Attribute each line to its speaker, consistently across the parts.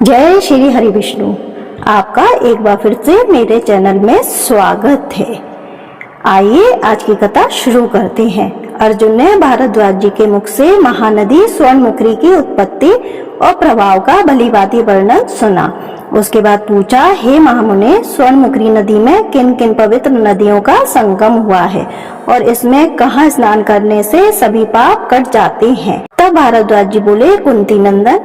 Speaker 1: जय श्री हरि विष्णु। आपका एक बार फिर से मेरे चैनल में स्वागत है। आइए आज की कथा शुरू करते हैं। अर्जुन ने भारद्वाज जी के मुख से महानदी स्वर्णमुखी की उत्पत्ति और प्रभाव का भलीभांति वर्णन सुना। उसके बाद पूछा, हे महामुने, स्वर्णमुखी नदी में किन किन पवित्र नदियों का संगम हुआ है और इसमें कहाँ स्नान करने से सभी पाप कट जाते हैं। तब भारद्वाज जी बोले, कुंती नंदन,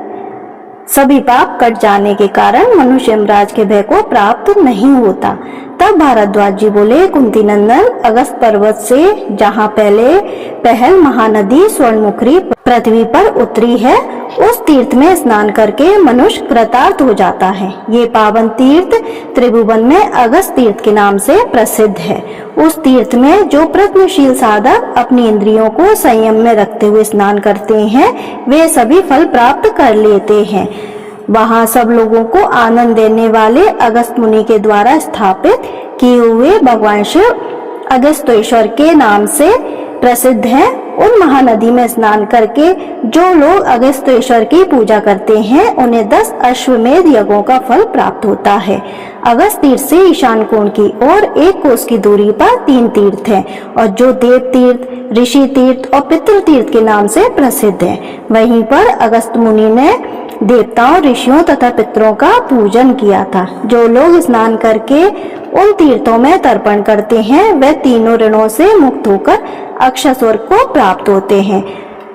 Speaker 1: सभी पाप कट जाने के कारण मनुष्य यमराज के भय को प्राप्त नहीं होता। तब भारद्वाज जी बोले, कुंती नंदन, अगस्त पर्वत से जहाँ पहल महानदी स्वर्णमुखी पृथ्वी पर उतरी है, उस तीर्थ में स्नान करके मनुष्य कृतार्थ हो जाता है। ये पावन तीर्थ त्रिभुवन में अगस्त तीर्थ के नाम से प्रसिद्ध है। उस तीर्थ में जो प्रयत्नशील साधक अपनी इंद्रियों को संयम में रखते हुए स्नान करते हैं, वे सभी फल प्राप्त कर लेते हैं। वहाँ सब लोगों को आनंद देने वाले अगस्त मुनि के द्वारा स्थापित किए हुए भगवान शिव अगस्तेश्वर के नाम से प्रसिद्ध है। उन महानदी में स्नान करके जो लोग अगस्तेश्वर की पूजा करते हैं, उन्हें 10 अश्वमेध यज्ञों का फल प्राप्त होता है। अगस्त तीर्थ से ईशान कोण की ओर 1 कोस की दूरी पर 3 तीर्थ हैं, और जो देव तीर्थ, ऋषि तीर्थ और पितृ तीर्थ के नाम से प्रसिद्ध है। वहीं पर अगस्त मुनि ने देवताओं, ऋषियों तथा पितरों का पूजन किया था। जो लोग स्नान करके उन तीर्थों में तर्पण करते हैं, वे तीनों ऋणों से मुक्त होकर अक्षय स्वर्ग को प्राप्त होते हैं।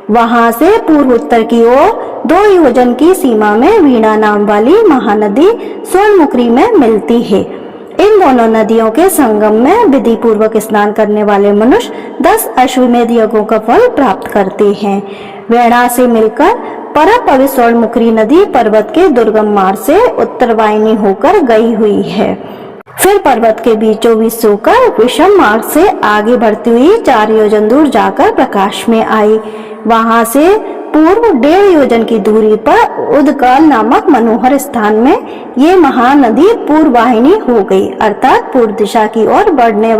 Speaker 1: वहां से पूर्व उत्तर की ओर 2 योजन की सीमा में वीणा नाम वाली महानदी स्वर्णमुखी में मिलती है। इन दोनों नदियों के संगम में विधि पूर्वक स्नान करने वाले मनुष्य 10 अश्वमेध यज्ञों का फल प्राप्त करते हैं। वीणा से मिलकर परम पवित्र स्वर्णमुखी नदी पर्वत के दुर्गम मार्ग से उत्तर वाहिनी होकर गई हुई है। फिर पर्वत के बीचों बीच होकर विषम मार्ग से आगे बढ़ती हुई 4 योजन दूर जाकर प्रकाश में आई। वहां से पूर्व 1.5 योजन की दूरी पर उदकाल नामक मनोहर स्थान में ये महानदी पूर्व वाहिनी हो गई, अर्थात पूर्व दिशा की ओर बहने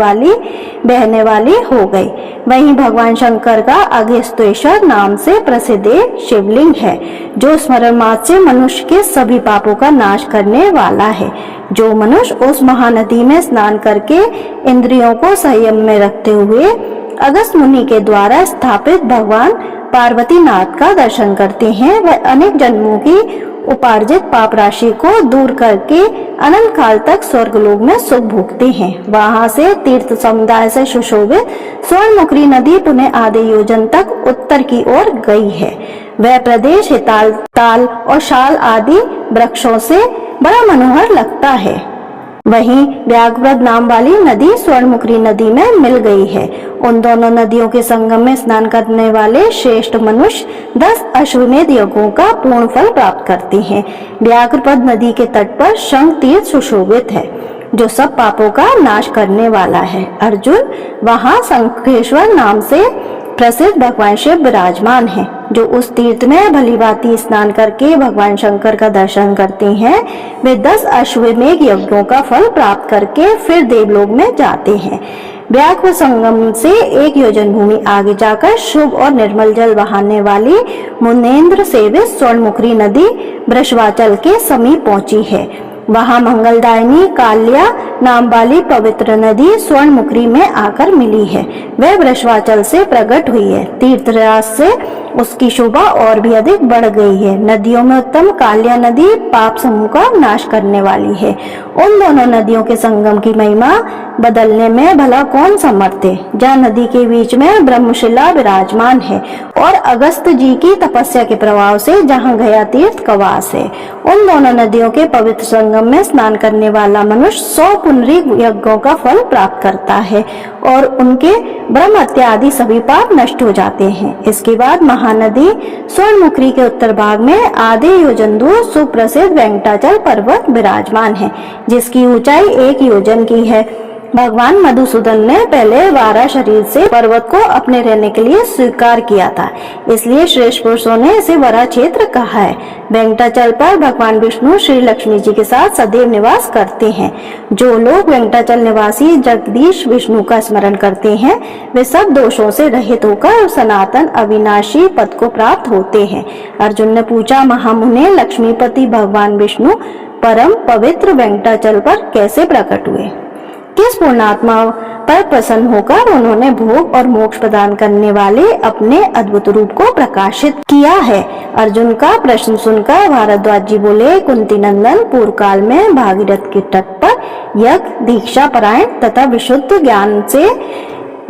Speaker 1: वाली हो गई। वहीं भगवान शंकर का अगस्तेश्वर नाम से प्रसिद्ध एक शिवलिंग है, जो स्मरण मात्र से मनुष्य के सभी पापों का नाश करने वाला है। जो मनुष्य उस महानदी में स्नान करके इंद्रियों को संयम में रखते हुए अगस्त मुनि के द्वारा स्थापित भगवान पार्वती नाथ का दर्शन करते हैं, वह अनेक जन्मों की उपार्जित पाप राशि को दूर करके अनंत काल तक स्वर्गलोक में सुख भोगते हैं। वहां से तीर्थ समुदाय से सुशोभित स्वर्णमुखी नदी पुनः आधे योजन तक उत्तर की ओर गई है। वह प्रदेश हिताल, ताल और शाल आदि वृक्षों से बड़ा मनोहर लगता है। वहीं व्याघ्रद नाम वाली नदी स्वर्णमुखी नदी में मिल गई है। उन दोनों नदियों के संगम में स्नान करने वाले श्रेष्ठ मनुष्य 10 अश्वमेध यज्ञों का पूर्ण फल प्राप्त करते हैं। व्याघ्रपद नदी के तट पर शंख तीर्थ सुशोभित है, जो सब पापों का नाश करने वाला है। अर्जुन, वहाँ शंखेश्वर नाम से प्रसिद्ध भगवान शिव विराजमान है। जो उस तीर्थ में भलीभांति स्नान करके भगवान शंकर का दर्शन करते हैं, वे 10 अश्वमेध यज्ञों का फल प्राप्त करके फिर देवलोक में जाते हैं। व्याघ्र संगम से 1 योजन भूमि आगे जाकर शुभ और निर्मल जल बहाने वाली मुनेन्द्र सेवित स्वर्णमुखी नदी वृषभाचल के समीप पहुंची है। वहाँ मंगलदायिनी काल्या नाम वाली पवित्र नदी स्वर्णमुखी में आकर मिली है। वह वृषभाचल से प्रकट हुई है। तीर्थराज से उसकी शोभा और भी अधिक बढ़ गई है। नदियों में उत्तम काल्या नदी पाप समूह का नाश करने वाली है। उन दोनों नदियों के संगम की महिमा बदलने में भला कौन समर्थ है। जहाँ नदी के बीच में ब्रह्मशिला विराजमान है और अगस्त जी की तपस्या के प्रभाव से जहाँ गया तीर्थ का वास है। उन दोनों नदियों के पवित्र संगम में स्नान करने वाला मनुष्य 100 पुनरिक यज्ञों का फल प्राप्त करता है और उनके ब्रह्म हत्या आदि सभी पाप नष्ट हो जाते हैं। इसके बाद महानदी स्वर्णमुखी के उत्तर भाग में आधे योजन दूर सुप्रसिद्ध वेंकटाचल पर्वत विराजमान है, जिसकी ऊंचाई 1 योजन की है। भगवान मधुसूदन ने पहले 12 शरीर से पर्वत को अपने रहने के लिए स्वीकार किया था, इसलिए श्रेष्ठ पुरुषों ने इसे वरा क्षेत्र कहा है। वेंकटाचल पर भगवान विष्णु श्री लक्ष्मी जी के साथ सदैव निवास करते हैं। जो लोग वेंकटाचल निवासी जगदीश विष्णु का स्मरण करते हैं वे सब दोषों से रहित होकर सनातन अविनाशी पद को प्राप्त होते हैं। अर्जुन ने पूछा, महामुने लक्ष्मीपति भगवान विष्णु परम पवित्र वेंकटाचल पर कैसे प्रकट हुए? किस पूर्णात्मा पर प्रसन्न होकर उन्होंने भोग और मोक्ष प्रदान करने वाले अपने अद्भुत रूप को प्रकाशित किया है? अर्जुन का प्रश्न सुनकर भारद्वाज जी बोले, कुंती नंदन, पूर्व काल में भागीरथ के तट पर यज्ञ दीक्षा परायण तथा विशुद्ध ज्ञान से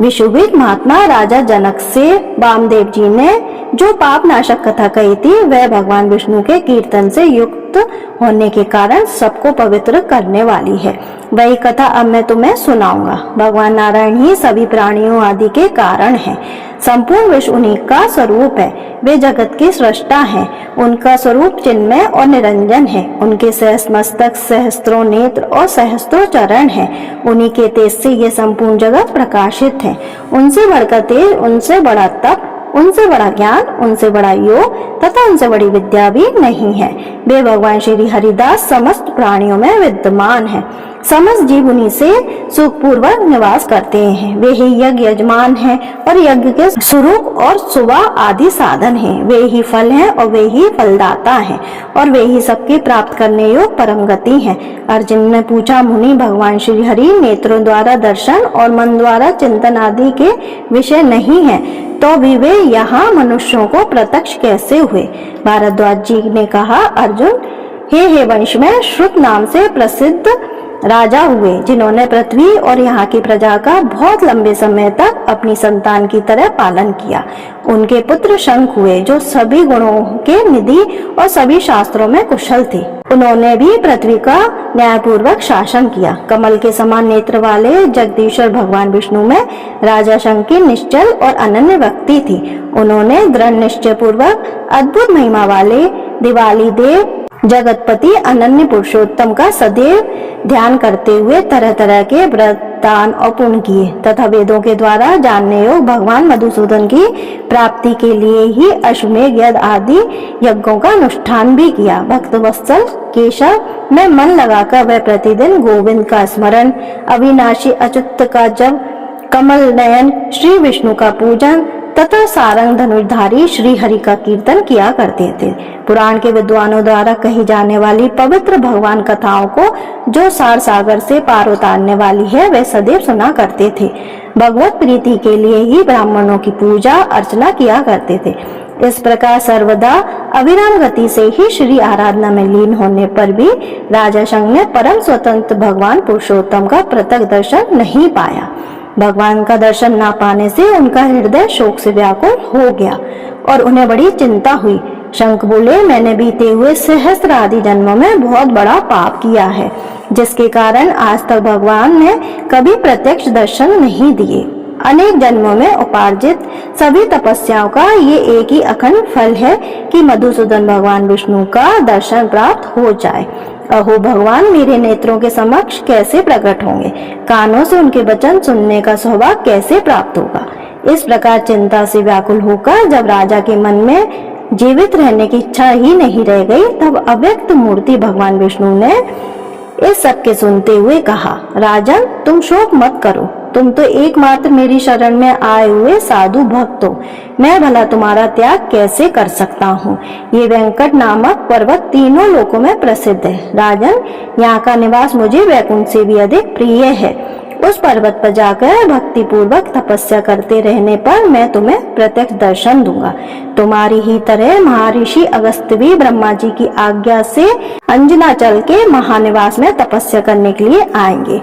Speaker 1: विशुभित महात्मा राजा जनक से वामदेव जी ने जो पाप नाशक कथा कही थी वह भगवान विष्णु के कीर्तन से युक्त होने के कारण सबको पवित्र करने वाली है। वही कथा अब मैं तुम्हें सुनाऊंगा। भगवान नारायण ही सभी प्राणियों आदि के कारण हैं। संपूर्ण विश्व उन्हीं का स्वरूप है। वे जगत के सृष्टा हैं। उनका स्वरूप चिन्मय और निरंजन है। उनके सहस्त्र मस्तक, सहस्त्रों नेत्र और सहस्त्रों चरण हैं। उन्हीं के तेज से ये संपूर्ण जगत प्रकाशित है। उनसे बढ़कर तेज, उनसे बड़ा तप, उनसे बड़ा ज्ञान, उनसे बड़ा योग तथा उनसे बड़ी विद्या भी नहीं है। वे भगवान श्री हरिदास समस्त प्राणियों में विद्यमान है। समस्त जीव उन्हीं से सुखपूर्वक निवास करते हैं। वे ही यज्ञ यजमान हैं और यज्ञ के स्वरूप और सुबह आदि साधन हैं। वे ही फल हैं और वे ही फलदाता हैं और वे ही सबके प्राप्त करने योग्य परम गति हैं। अर्जुन ने पूछा, मुनि भगवान श्री हरि नेत्रों द्वारा दर्शन और मन द्वारा चिंतन आदि के विषय नहीं है तो भी वे यहाँ मनुष्यों को प्रत्यक्ष कैसे हुए? भारद्वाज जी ने कहा, अर्जुन, हे वंश में श्रुत नाम से प्रसिद्ध राजा हुए जिन्होंने पृथ्वी और यहाँ की प्रजा का बहुत लंबे समय तक अपनी संतान की तरह पालन किया। उनके पुत्र शंख हुए जो सभी गुणों के निधि और सभी शास्त्रों में कुशल थे। उन्होंने भी पृथ्वी का न्यायपूर्वक शासन किया। कमल के समान नेत्र वाले जगदीश्वर भगवान विष्णु में राजा शंख की निश्चल और अनन्य भक्ति थी। उन्होंने दृढ़ निश्चय पूर्वक अद्भुत महिमा वाले दिवाली देव जगतपति अनन्य पुरुषोत्तम का सदैव ध्यान करते हुए तरह तरह के व्रत, दान और पुण्य किए तथा वेदों के द्वारा जानने योग्य भगवान मधुसूदन की प्राप्ति के लिए ही अश्वमेध यज्ञ आदि यज्ञों का अनुष्ठान भी किया। भक्त वत्सल केशव में मन लगाकर वह प्रतिदिन गोविंद का स्मरण, अविनाशी अच्युत का जप, कमल नयन श्री विष्णु का पूजन तथा सारंग धनुर्धारी श्री हरि का कीर्तन किया करते थे। पुराण के विद्वानों द्वारा कही जाने वाली पवित्र भगवान कथाओं को जो सार सागर से पार उतारने वाली है वे सदैव सुना करते थे। भगवत प्रीति के लिए ही ब्राह्मणों की पूजा अर्चना किया करते थे। इस प्रकार सर्वदा अविराम गति से ही श्री आराधना में लीन होने पर भी राजा शंख ने परम स्वतंत्र भगवान पुरुषोत्तम का प्रत्यक्ष दर्शन नहीं पाया। भगवान का दर्शन ना पाने से उनका हृदय शोक से व्याकुल हो गया और उन्हें बड़ी चिंता हुई। शंख बोले, मैंने बीते हुए सहस्त्र आदि जन्मों में बहुत बड़ा पाप किया है जिसके कारण आज तक भगवान ने कभी प्रत्यक्ष दर्शन नहीं दिए। अनेक जन्मों में उपार्जित सभी तपस्याओं का ये एक ही अखंड फल है कि मधुसूदन भगवान विष्णु का दर्शन प्राप्त हो जाए। अहो भगवान मेरे नेत्रों के समक्ष कैसे प्रकट होंगे? कानों से उनके वचन सुनने का सौभाग्य कैसे प्राप्त होगा? इस प्रकार चिंता से व्याकुल होकर जब राजा के मन में जीवित रहने की इच्छा ही नहीं रह गई तब अव्यक्त मूर्ति भगवान विष्णु ने इस सब के सुनते हुए कहा, राजन तुम शोक मत करो। तुम तो एकमात्र मेरी शरण में आए हुए साधु भक्त हो। मैं भला तुम्हारा त्याग कैसे कर सकता हूँ? ये वेंकट नामक पर्वत तीनों लोकों में प्रसिद्ध है। राजन, यहाँ का निवास मुझे वैकुंठ से भी अधिक प्रिय है। उस पर्वत पर जाकर भक्ति पूर्वक तपस्या करते रहने पर मैं तुम्हें प्रत्यक्ष दर्शन दूंगा। तुम्हारी ही तरह महर्षि अगस्त्य भी ब्रह्मा जी की आज्ञा से अंजनाचल के महानिवास में तपस्या करने के लिए आएंगे।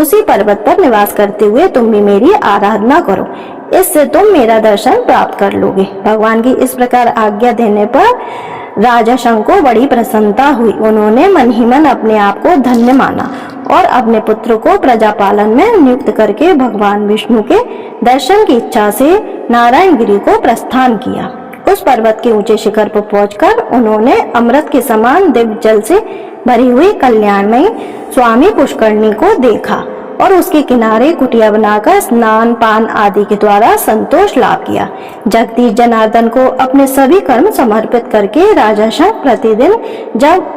Speaker 1: उसी पर्वत पर निवास करते हुए तुम भी मेरी आराधना करो, इससे तुम मेरा दर्शन प्राप्त कर लोगे। भगवान की इस प्रकार आज्ञा देने पर राजा शंख को बड़ी प्रसन्नता हुई। उन्होंने मन ही मन अपने आप को धन्य माना और अपने पुत्र को प्रजा पालन में नियुक्त करके भगवान विष्णु के दर्शन की इच्छा से नारायण गिरी को प्रस्थान किया। उस पर्वत के ऊंचे शिखर पर पहुंचकर उन्होंने अमृत के समान दिव्य जल से भरी हुई कल्याणमयी स्वामी पुष्करणी को देखा। और उसके किनारे कुटिया बनाकर स्नान पान आदि के द्वारा संतोष लाभ किया। जगदीश जनार्दन को अपने सभी कर्म समर्पित करके राजा शंख प्रतिदिन जब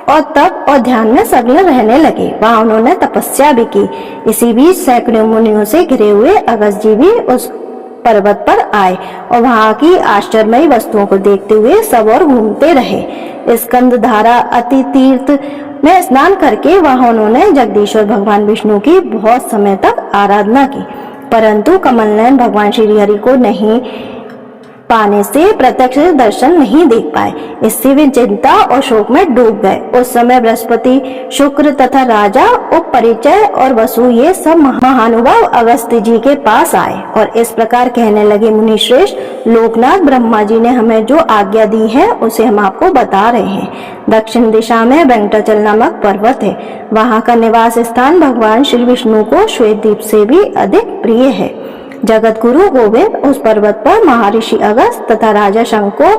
Speaker 1: और तप और ध्यान में संलग्न रहने लगे। वहां उन्होंने तपस्या भी की। इसी बीच सैकड़ों मुनियों से घिरे हुए अगस्त्य जी भी उस पर्वत पर आए और वहां की आश्चर्यमयी वस्तुओं को देखते हुए सब और घूमते रहे। स्कंदधारा अति तीर्थ में स्नान करके वहां उन्होंने जगदीश्वर भगवान विष्णु की बहुत समय तक आराधना की, परंतु कमलनयन भगवान श्री हरि को नहीं पाने से प्रत्यक्ष दर्शन नहीं देख पाए। इससे वे चिंता और शोक में डूब गए। उस समय बृहस्पति, शुक्र तथा राजा, उपपरिचय और वसु ये सब महानुभाव अगस्त्य जी के पास आए और इस प्रकार कहने लगे, मुनि श्रेष्ठ, लोकनाथ ब्रह्मा जी ने हमें जो आज्ञा दी है उसे हम आपको बता रहे हैं। दक्षिण दिशा में वेंकटाचल नामक पर्वत है। वहाँ का निवास स्थान भगवान श्री विष्णु को श्वेत द्वीप से भी अधिक प्रिय है। जगत गुरु गोविंद उस पर्वत पर महर्षि अगस्त्य तथा राजा शंख को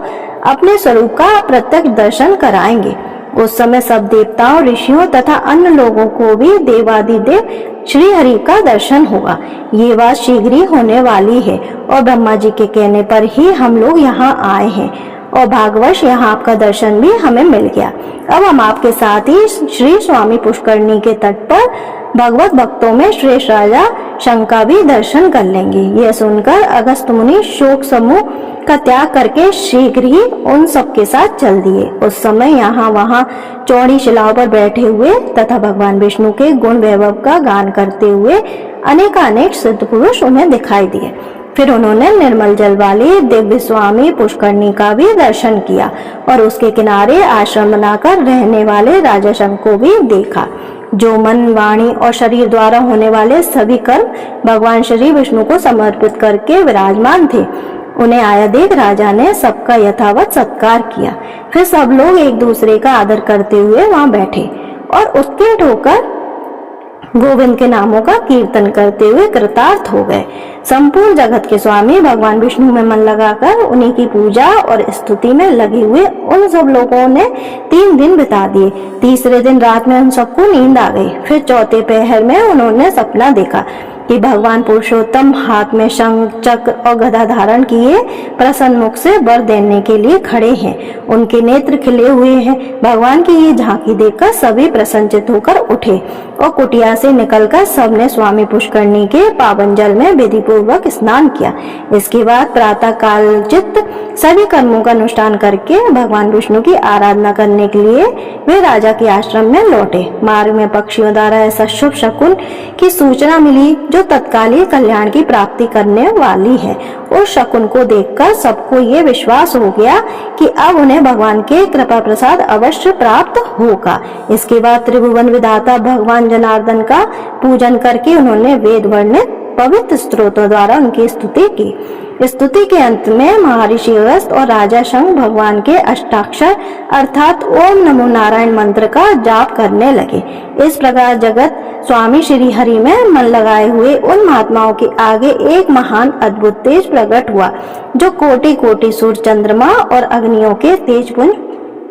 Speaker 1: अपने स्वरूप का प्रत्यक्ष दर्शन कराएंगे। उस समय सब देवताओं, ऋषियों तथा अन्य लोगों को भी देवादिदेव श्री हरि का दर्शन होगा। ये बात शीघ्र ही होने वाली है और ब्रह्मा जी के कहने पर ही हम लोग यहाँ आए हैं और भाग्यवश यहाँ आपका दर्शन भी हमें मिल गया। अब हम आपके साथ ही श्री स्वामी पुष्करणी के तट पर भगवत भक्तों में श्रेष्ठ राजा शंख का भी दर्शन कर लेंगे। यह सुनकर अगस्त्य मुनि शोक समूह का त्याग करके शीघ्र ही उन सबके साथ चल दिए। उस समय यहाँ वहाँ चौड़ी शिलाओं पर बैठे हुए तथा भगवान विष्णु के गुण वैभव का गान करते हुए अनेकानेक सिद्ध पुरुष उन्हें दिखाई दिए। फिर उन्होंने निर्मल जल वाली दिव्य स्वामी पुष्करणी का भी दर्शन किया और उसके किनारे आश्रम बनाकर रहने वाले राजा शंख को भी देखा, जो मन, वाणी और शरीर द्वारा होने वाले सभी कर्म भगवान श्री विष्णु को समर्पित करके विराजमान थे। उन्हें आया देख राजा ने सबका यथावत सत्कार किया। फिर सब लोग एक दूसरे का आदर करते हुए वहां बैठे और उत्कीर्ण होकर गोविंद के नामों का कीर्तन करते हुए कृतार्थ हो गए। संपूर्ण जगत के स्वामी भगवान विष्णु में मन लगाकर उन्हीं की पूजा और स्तुति में लगे हुए उन सब लोगों ने 3 दिन बिता दिए। तीसरे दिन रात में उन सबको नींद आ गई। फिर चौथे पहर में उन्होंने सपना देखा कि भगवान पुरुषोत्तम हाथ में शंख, चक्र और गदा धारण किए प्रसन्न मुख से वर देने के लिए खड़े हैं। उनके नेत्र खिले हुए हैं। भगवान की ये झांकी देखकर सभी प्रसन्नचित होकर उठे और कुटिया से निकलकर सबने स्वामी पुष्करणी के पावन जल में विधि पूर्वक स्नान किया। इसके बाद प्रातः कालचित सभी कर्मों का अनुष्ठान करके भगवान विष्णु की आराधना करने के लिए वे राजा के आश्रम में लौटे। मार्ग में पक्षियों द्वारा ऐसा शुभ शकुन की सूचना मिली जो तत्कालीन कल्याण की प्राप्ति करने वाली है। उस शकुन को देखकर सबको ये विश्वास हो गया कि अब उन्हें भगवान के कृपा प्रसाद अवश्य प्राप्त होगा। इसके बाद त्रिभुवन विधाता भगवान जनार्दन का पूजन करके उन्होंने वेद वर्णित पवित्र स्त्रोतों द्वारा उनकी स्तुति की। स्तुति के अंत में महर्षि अगस्त्य और राजा शंख भगवान के अष्टाक्षर अर्थात ओम नमो नारायण मंत्र का जाप करने लगे। इस प्रकार जगत स्वामी श्री हरि में मन लगाए हुए उन महात्माओं के आगे एक महान अद्भुत तेज प्रकट हुआ, जो कोटि कोटि सूर्य, चंद्रमा और अग्नियों के तेजपुंज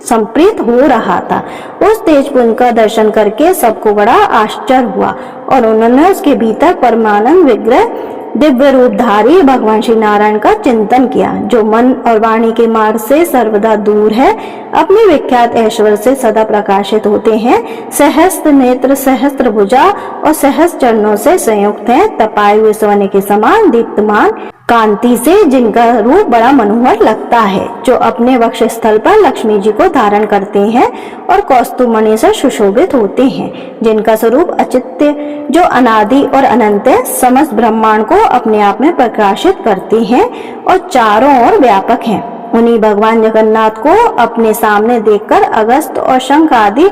Speaker 1: संप्रीत हो रहा था। उस तेजपुंज का दर्शन करके सबको बड़ा आश्चर्य हुआ और उन्होंने उसके भीतर परमानंद विग्रह दिव्य रूपधारी भगवान श्री नारायण का चिंतन किया, जो मन और वाणी के मार्ग से सर्वदा दूर है, अपने विख्यात ऐश्वर्य से सदा प्रकाशित होते हैं, सहस्त्र नेत्र, सहस्त्र भुजा और सहस्त्र चरणों से संयुक्त हैं, तपाए हुए सोने के समान दीप्तमान कांति से जिनका रूप बड़ा मनोहर लगता है, जो अपने वक्ष स्थल पर लक्ष्मी जी को धारण करते हैं और कौस्तुभ मणि से सुशोभित होते हैं, जिनका स्वरूप अचित्य, जो अनादि और अनंत है, समस्त ब्रह्मांड को अपने आप में प्रकाशित करते हैं और चारों ओर व्यापक हैं। उन्हीं भगवान जगन्नाथ को अपने सामने देखकर अगस्त्य और शंख आदि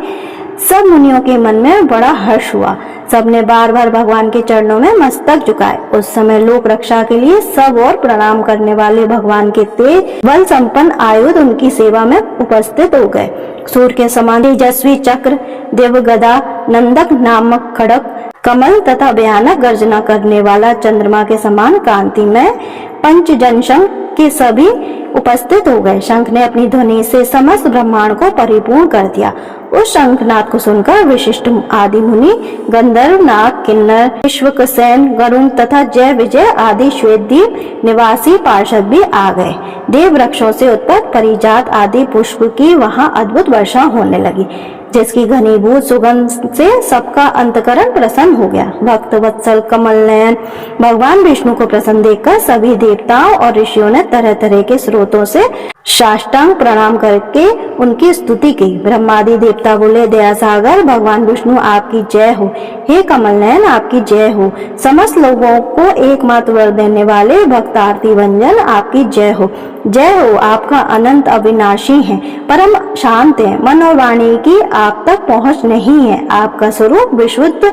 Speaker 1: सब मुनियों के मन में बड़ा हर्ष हुआ। सबने बार बार भगवान के चरणों में मस्तक झुकाए। उस समय लोक रक्षा के लिए सब और प्रणाम करने वाले भगवान के तेज बल संपन्न आयुध उनकी सेवा में उपस्थित हो गए। सूर्य के समान तेजस्वी चक्र, दिव्य गदा, नंदक नामक खड़ग, कमल तथा भयानक गर्जना करने वाला चंद्रमा के समान कांति में पंचजन शंख के सभी उपस्थित हो गए। शंख ने अपनी ध्वनि से समस्त ब्रह्मांड को परिपूर्ण कर दिया। उस शंखनाद को सुनकर विशिष्ट आदि मुनि, गंधर्व, नाग, किन्नर, विश्वक्सेन, गरुण तथा जय विजय आदि श्वेतद्वीप निवासी पार्षद भी आ गए। देव वृक्षों से उत्पन्न परिजात आदि पुष्प की वहां अद्भुत वर्षा होने लगी, जिसकी घनीभूत सुगंध से सबका अंतकरण प्रसन्न हो गया। भक्त वत्सल कमल नयन भगवान विष्णु को प्रसन्न देखकर सभी देवताओं और ऋषियों ने तरह तरह के स्रोतों से साष्टांग प्रणाम करके उनकी स्तुति की। ब्रह्मादि देवता बोले, दया सागर भगवान विष्णु आपकी जय हो, हे कमल नयन आपकी जय हो, समस्त लोगों को एकमात्र वर देने वाले भक्त आरती भंजन आपकी जय हो, जय हो। आपका अनंत अविनाशी है, परम शांत है, मन और वाणी की आप तक पहुंच नहीं है। आपका स्वरूप विशुद्ध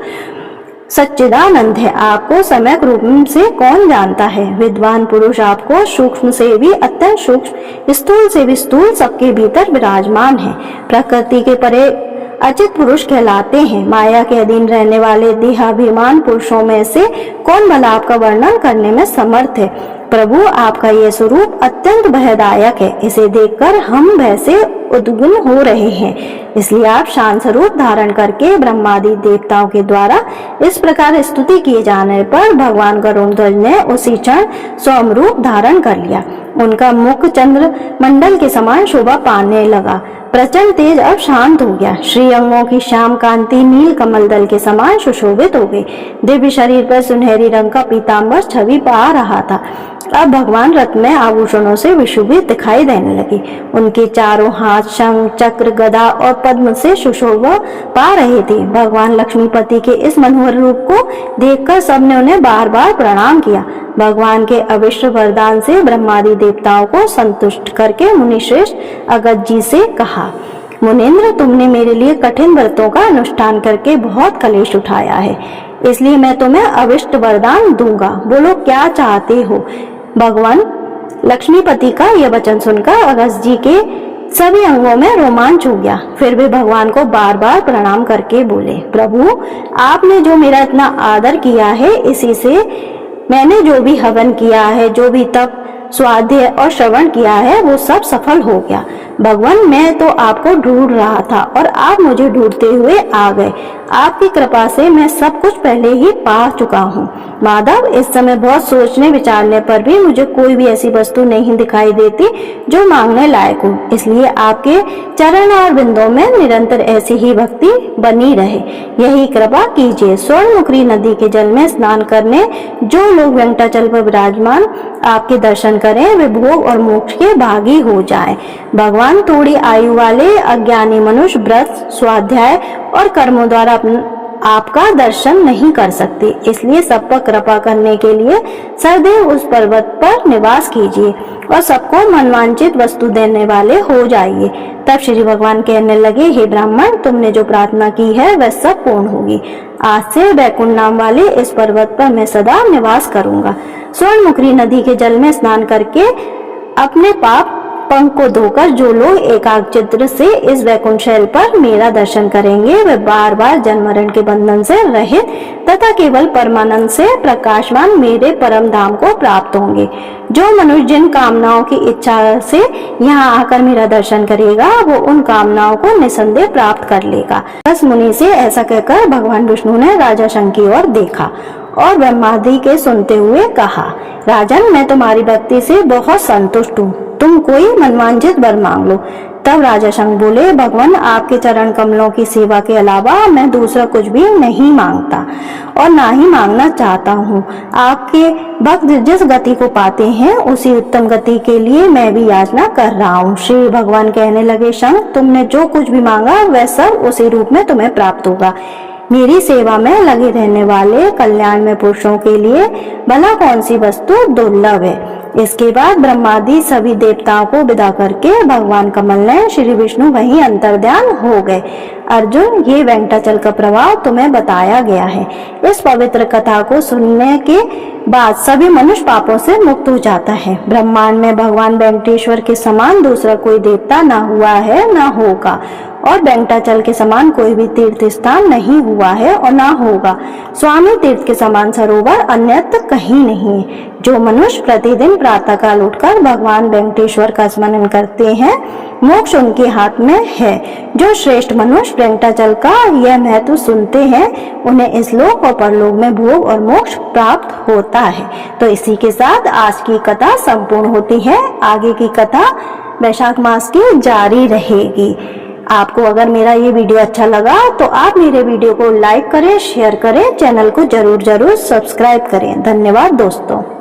Speaker 1: सच्चिदानंद है, आपको सम्यक रूप से कौन जानता है। विद्वान पुरुष आपको सूक्ष्म से भी अत्यंत सूक्ष्म, स्थूल से भी स्थूल सबके भीतर विराजमान है, प्रकृति के परे अचित पुरुष कहलाते हैं। माया के अधीन रहने वाले देहाभिमान पुरुषों में से कौन भला आपका वर्णन करने में समर्थ है। प्रभु आपका ये स्वरूप अत्यंत भयदायक है, इसे देखकर हम भय से उद्विग्न हो रहे हैं। इसलिए आप शांत स्वरूप धारण करके ब्रह्मादि देवताओं के द्वारा इस प्रकार स्तुति किए जाने पर भगवान गरुड़ध्वज ने उसी क्षण स्वरूप धारण कर लिया। उनका मुख चंद्र मंडल के समान शोभा पाने लगा, प्रचंड तेज अब शांत हो गया। श्री अंगों की श्याम कांति नील कमल दल के समान सुशोभित हो गई। दिव्य शरीर पर सुनहरी रंग का पीतांबर छवि पा रहा था। अब भगवान रत्न में आभूषणों से विशोभित दिखाई देने लगे। उनके चारों हाथ शंख, चक्र, गदा और पद्म से सुशोभा पा रहे थे। भगवान लक्ष्मीपति के इस मनोहर रूप को देखकर सबने उन्हें बार बार प्रणाम किया। भगवान के अविश्व वरदान से ब्रह्मादि देवताओं को संतुष्ट करके मुनिश्रेष्ठ अगस्त्य जी से कहा, मुनीन्द्र, तुमने मेरे लिए कठिन व्रतों का अनुष्ठान करके बहुत कलेश उठाया है, इसलिए मैं तुम्हें अविष्ट वरदान दूंगा। बोलो क्या चाहते हो। भगवान लक्ष्मीपति का यह वचन सुनकर अगस्त्य जी के सभी अंगों में रोमांच हो गया। फिर भी भगवान को बार बार प्रणाम करके बोले, प्रभु आपने जो मेरा इतना आदर किया है, इसी से मैंने जो भी हवन किया है, जो भी तप स्वाध्याय और श्रवण किया है, वो सब सफल हो गया। भगवान मैं तो आपको ढूंढ रहा था और आप मुझे ढूंढते हुए आ गए। आपकी कृपा से मैं सब कुछ पहले ही पा चुका हूँ। माधव, इस समय बहुत सोचने विचारने पर भी मुझे कोई भी ऐसी वस्तु नहीं दिखाई देती जो मांगने लायक हो, इसलिए आपके चरण और बिंदों में निरंतर ऐसी ही भक्ति बनी रहे, यही कृपा कीजिए। स्वर्णमुखी नदी के जल में स्नान करने जो लोग वेंकटाचल पर विराजमान आपके दर्शन करें, वे भोग और मोक्ष के भागी हो जाएं। भगवान थोड़ी आयु वाले अज्ञानी मनुष्य व्रत, स्वाध्याय और कर्मों द्वारा आपका दर्शन नहीं कर सकते, इसलिए सब पर कृपा करने के लिए सदैव उस पर्वत पर निवास कीजिए और सबको मनवांचित वस्तु देने वाले हो जाइए। तब श्री भगवान कहने लगे, हे ब्राह्मण, तुमने जो प्रार्थना की है वह सब पूर्ण होगी। आज से बैकुंठ नाम वाले इस पर्वत पर मैं सदा निवास करूंगा। स्वर्णमुखी नदी के जल में स्नान करके अपने पाप पंख को धोकर जो लोग एकाग्रचित्त से इस वैकुंठ शैल पर मेरा दर्शन करेंगे, वे बार बार जन्म मरण के बंधन से रहित तथा केवल परमानंद से प्रकाशमान मेरे परम धाम को प्राप्त होंगे। जो मनुष्य जिन कामनाओं की इच्छा से यहाँ आकर मेरा दर्शन करेगा, वो उन कामनाओं को निसंदेह प्राप्त कर लेगा। बस मुनि से ऐसा कहकर भगवान विष्णु ने राजा शंख की ओर देखा और ब्रह्मादि के सुनते हुए कहा, राजन, मैं तुम्हारी भक्ति से बहुत संतुष्ट हूँ, तुम कोई मनवांछित वर मांग लो। तब राजा शंख बोले, भगवान आपके चरण कमलों की सेवा के अलावा मैं दूसरा कुछ भी नहीं मांगता और ना ही मांगना चाहता हूँ। आपके भक्त जिस गति को पाते हैं, उसी उत्तम गति के लिए मैं भी याचना कर रहा हूँ। श्री भगवान कहने लगे, शंख, तुमने जो कुछ भी मांगा वह सब उसी रूप में तुम्हें प्राप्त होगा। मेरी सेवा में लगे रहने वाले कल्याण में पुरुषों के लिए भला कौन सी वस्तु दुर्लभ है। इसके बाद ब्रह्मादि सभी देवताओं को विदा करके भगवान कमल ने श्री विष्णु वहीं अंतर्ध्यान हो गए। अर्जुन, ये वेंकटाचल का प्रभाव तुम्हें बताया गया है। इस पवित्र कथा को सुनने के बाद सभी मनुष्य पापों से मुक्त हो जाता है। ब्रह्मांड में भगवान वेंकटेश्वर के समान दूसरा कोई देवता न हुआ है न होगा। और वेंकटाचल के समान कोई भी तीर्थ स्थान नहीं हुआ है और ना होगा। स्वामी तीर्थ के समान सरोवर अन्यत्र कहीं नहीं है। जो मनुष्य प्रतिदिन प्रातःकाल उठकर भगवान वेंकटेश्वर का स्मरण करते हैं, मोक्ष उनके हाथ में है। जो श्रेष्ठ मनुष्य वेंकटाचल का यह महत्व सुनते हैं, उन्हें इस लोक और परलोक में भोग और मोक्ष प्राप्त होता है। तो इसी के साथ आज की कथा संपूर्ण होती है। आगे की कथा वैशाख मास की जारी रहेगी। आपको अगर मेरा ये वीडियो अच्छा लगा तो आप मेरे वीडियो को लाइक करें, शेयर करें, चैनल को जरूर सब्सक्राइब करें। धन्यवाद दोस्तों।